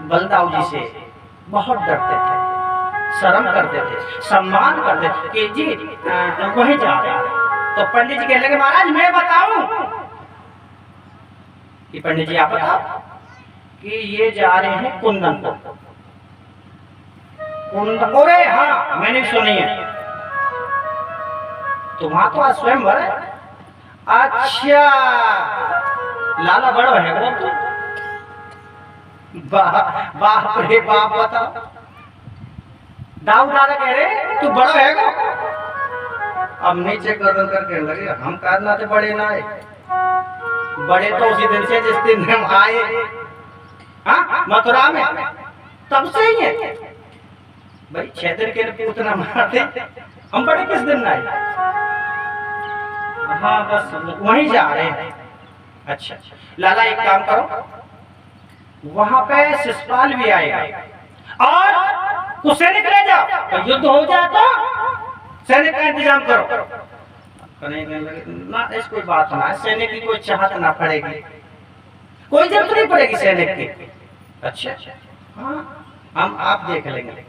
बलदाऊ जी से बहुत डरते थे, शर्म करते थे, सम्मान करते थे कि जी वहीं जा रहे हैं। तो पंडित जी कहने लगे महाराज मैं बताऊं कि पंडित जी आप बताओ कि ये जा रहे हैं कुंदन को। अरे हाँ मैंने सुनी है, तुम्हारा तो आज स्वयंवर है। अच्छा लाला बड़ो है वो तो, बाप रे बाप बताओ। दाऊ दादा कह रहे तू बड़ा है को। अब नीचे गर्दन करके लगे हम करना तो बड़े ना आए, बड़े तो उसी दिन से जिस दिन हम आए हाँ मथुरा में तब से ही है भाई। 6 दिन के लिए उतना मारते हम बड़े किस दिन आए। हाँ बस वहीं जा रहे हैं। अच्छा लाला एक काम करो, वहां पे शिषपाल भी आएगा और कुछ सैनिक ले जाओ, तो युद्ध हो जाए तो सैनिक का इंतजाम करो। ना इस कोई बात ना, सैनिक की कोई चाहत ना पड़ेगी, कोई जरूरत नहीं पड़ेगी सैनिक की। अच्छा हाँ हम आप देख लेंगे।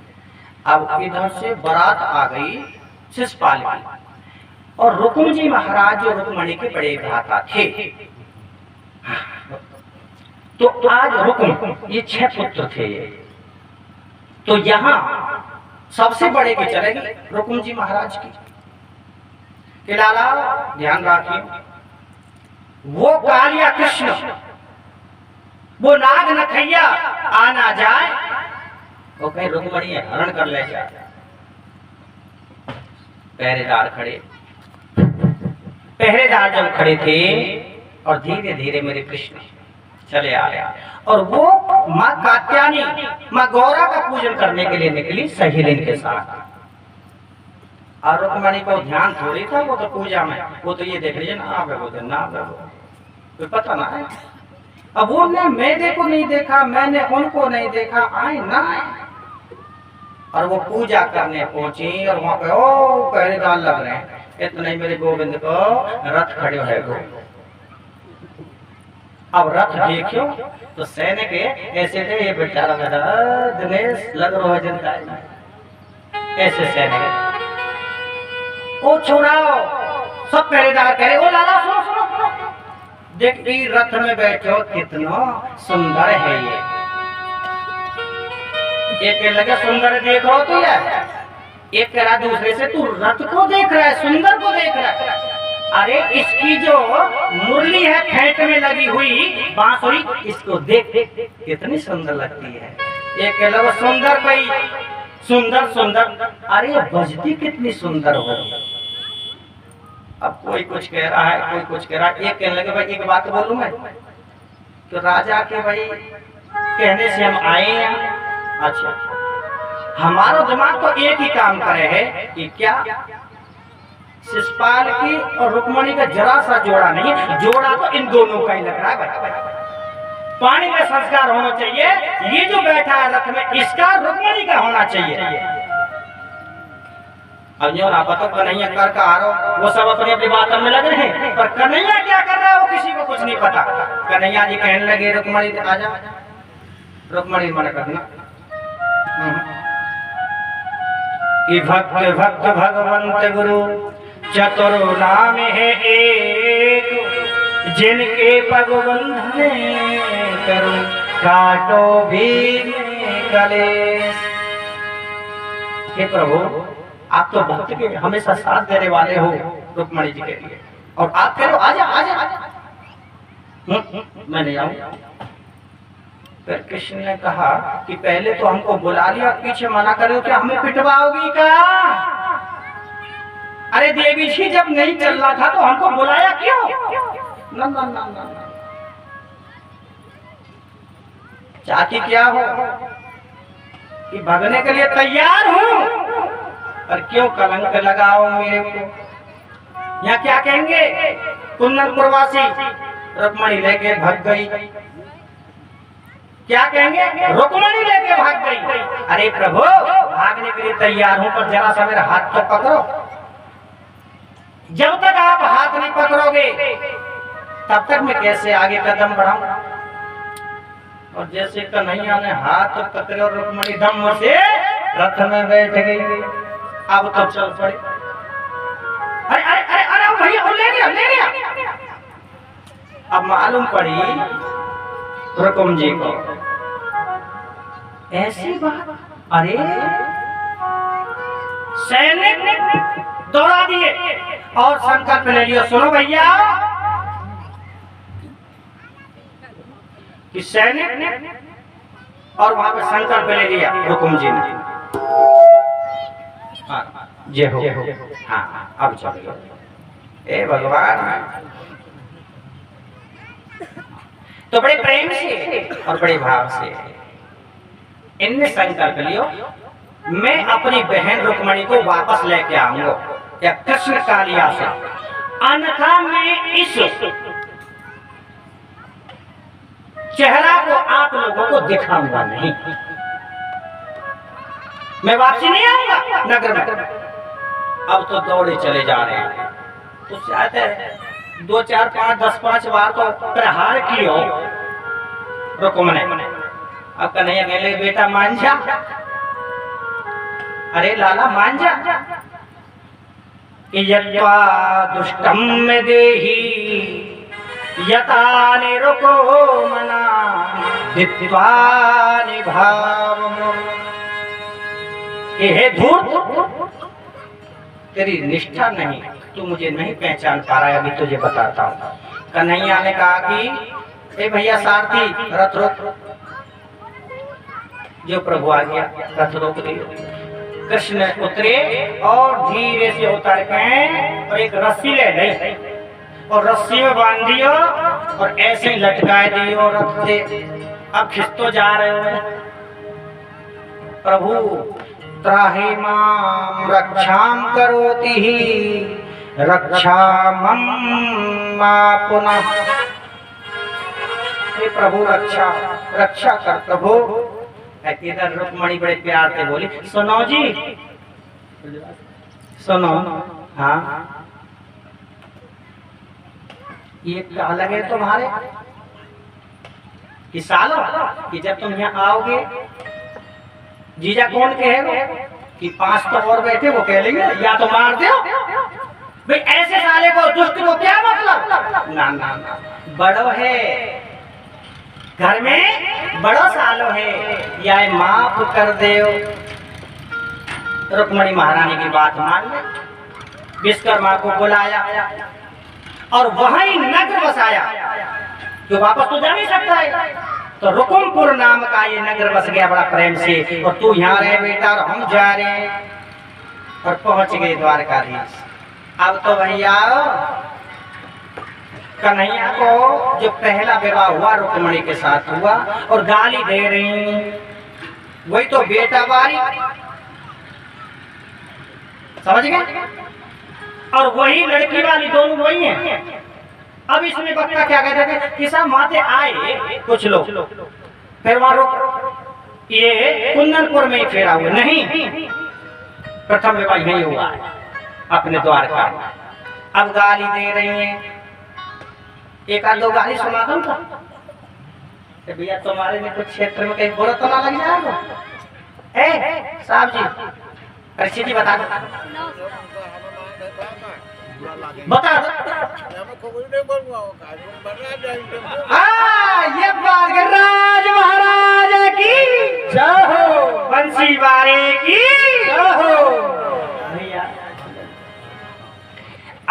अब इधर से बारात आ गई शिषपाल की, और रुक्म जी महाराज जो रुक्मणी के बड़े भ्राता थे। तो आज रुक्म ये 6 पुत्र थे, तो यहाँ सबसे बड़े की चलेगी रुक्म जी महाराज की कि लाला ध्यान रखिए वो कालिया कृष्ण वो नाग नखैया आ ना जाए, वो कहीं रुक्मणी हरण कर ले जाए। पहरेदार खड़े, पहरेदार जब खड़े थे और धीरे धीरे मेरे कृष्ण चले आया, और वो माँ कात्यायनी माँ गौरा का पूजन करने के लिए निकली सहेलिन के साथ। और रुक्मणी को ध्यान थोड़ी था, वो तो पूजा में वो तो ये देख लीजिए ना आप वो ना तो पता ना है। अब वो ने मेरे को नहीं देखा, मैंने उनको नहीं देखा, आए ना आए। और वो पूजा करने पहुंची और वहां पे ओ पहरेदार लग रहे हैं, इतना ही मेरे गोविंद को रथ खड़े है वो। अब रथ देखियो तो सैनिक ऐसे थे, ये बेचारा मेरा दिनेश लग रहा है जनता ऐसे सैनिक ओ छोड़ाओ। सब पहरेदार कह रहे ओ लाला सुनो सुनो सुनो, देख रथ में बैठो कितना सुंदर है ये। एक लगे सुंदर देख रहा तू यार, एक कह रहा दूसरे से तू रथ को देख रहा है, सुंदर को देख रहा है। अरे इसकी जो मुरली है फेंट में लगी हुई बांसुरी, इसको देख देख कितनी सुंदर लगती है। एक कह लगा सुंदर भाई सुंदर सुंदर, अरे बजती कितनी सुंदर हो। अब कोई कुछ कह रहा है कोई कुछ कह रहा है। एक कहने लगे भाई एक बात बोलूं मैं, तो राजा के भाई कहने से हम आए हैं। अच्छा हमारा दिमाग तो एक ही काम करे है कि क्या शिषपाल की और रुक्मणी का जरा सा जोड़ा नहीं, जोड़ा तो इन दोनों का ही लग रहा है भाई। पानी का संस्कार होना चाहिए, ये जो बैठा है रथ में इसका रुक्मणी का होना चाहिए। अब जो ना पता कन्हैया कर का आ रहा, वो सब अपनी अपनी बातों में लग रहे हैं, पर कन्हैया क्या कर रहा है वो किसी को कुछ नहीं पता। कन्हैया जी कहने लगे रुक्मणी आजा, रुक्मणी मना करना कि भक्त भक्त भगवंत गुरु चतुर नाम है एक, जिनके पग बंधने करो काटो भी कलेश। हे प्रभु आप तो भक्त के हमेशा साथ देने वाले हो रुक्मणी जी के लिए, और आप कह रहे आजा आजा आजा। मैं नहीं आऊं। फिर कृष्ण ने कहा कि पहले तो हमको बुला लिया, पीछे मना करे क्या हमें पिटवाओगी क्या? अरे देवी जी जब नहीं चल रहा था तो हमको बुलाया क्यों? ना ना ना ना, चाहती क्या हो कि भागने के लिए तैयार हूं, और क्यों कलंक लगाओ मेरे को? यहाँ क्या कहेंगे कुंदनपुर वासी रुक्मणी लेके भाग गई, क्या कहेंगे रुक्मणी लेके भाग गई। अरे प्रभु भागने के लिए तैयार हूं, पर जरा सा मेरा हाथ तो पकड़ो। जब तक आप हाथ नहीं पकड़ोगे तब तक मैं कैसे आगे कदम बढ़ाऊं? और जैसे कन्हैया ने हाथ पकड़े और रुक्मणी धम्म से रथ में बैठ गई। अब तो चल पड़े। अरे अरे अरे अरे भैया वो ले गया। अब मालूम पड़ी रुकुम जी को ऐसी बात। अरे सैनिक दौड़ा दिए और संकल्प ले लिया। सुनो भैया कि सैनिक और वहां पे संकल्प ले लिया रुकुम जी ने। जय हो। हाँ अब चलो। ए भगवान तो बड़े प्रेम से और बड़े भाव से इनने संकल्प लियो, मैं अपनी बहन रुक्मणी को वापस लेके आऊंगा या कृष्ण कालिया से, अन्यथा मैं इस चेहरा को आप लोगों को दिखाऊंगा नहीं। मैं वापसी नहीं आऊंगा नगर में। अब तो दौड़े चले जा रहे हैं। तो शायद 2 4 5 10 5 बार तो प्रहार किए हो रुकुम ने। अब कन्हैया कहले बेटा मान जा। अरे लाला मान जा। यत्वा दुष्टम में देही यता निरुको मना दित्वा निभावमो। हे धूर्त तेरी निष्ठा नहीं, तू मुझे नहीं पहचान पा रहा है, अभी तुझे बताता हूँ। कन्हैया ने कहा कि ए भैया सारथी रथ रोक। जो प्रभु आ गया रथ रोक दिया। कृष्ण उतरे और धीरे से उतर के और एक रस्सी ले ली और रस्सी में बांध दियो और ऐसे ही लटकाए दियो रथ से। अब खिंचतो जा रहे हो। प्रभु त्राहि मां रक्षाम करोति ही रक्षामं मां पुनः। हे प्रभु रक्षा कर प्रभु। इधर रुक्मणी बड़े प्यार से बोली सुनो जी सुनो। हाँ ये क्या लगे तुम्हारे कि सालों कि जब तुम यहाँ आओगे जीजा कौन कहेगा कि 5 तो और बैठे वो कह लेंगे या तो मार दो भाई। ऐसे साले को दुष्ट को क्या मतलब। ना ना ना बड़ो है घर में बड़ो सालो है या माफ कर दे। रुक्मणी महारानी की बात मान ले। विश्वकर्मा को बुलाया और वहीं नगर बसाया जो वापस तो जा नहीं सकता है। तो रुकुमपुर नाम का ये नगर बस गया बड़ा प्रेम से। और तू यहाँ रहे बेटा और हम जा रहे और पहुंच गए द्वारकाधीश। अब तो भैया कन्हैया को जो पहला विवाह हुआ रुक्मणी के साथ हुआ और गाली दे रही वही तो बेटा बारी समझ गए। और वही लड़की वाली दोनों वही हैं। अब इसमें बच्चा क्या कहते थे कि सब माते आए कुछ लोग फिर वहां रुक ये कुंदनपुर में ही फेरा हुआ नहीं। प्रथम विवाह यही हुआ है अपने द्वार का। अब गाली दे रही हैं। एक आध 2 गाली सुना दूं था भैया तुम्हारे में कुछ क्षेत्र में कहीं बुरा तो ना लग जाएगा। ए साहब जी अर्षि जी बता बता ये बागराज महाराज की जय हो। बंसी वाले की जय हो।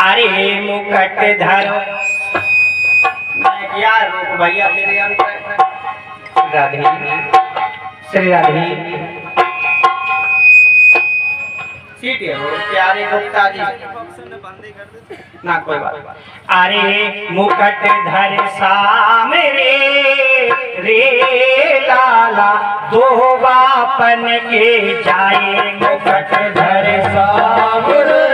अरे मुकट धरो यार रुक भैया मेरे अंदर राधे श्री राधे सीटे हो प्यारे गुप्ता जी ना कोई बात। अरे मुकट धर सामरे रे लाला दो बापन के जाए। मुकट धर सामरे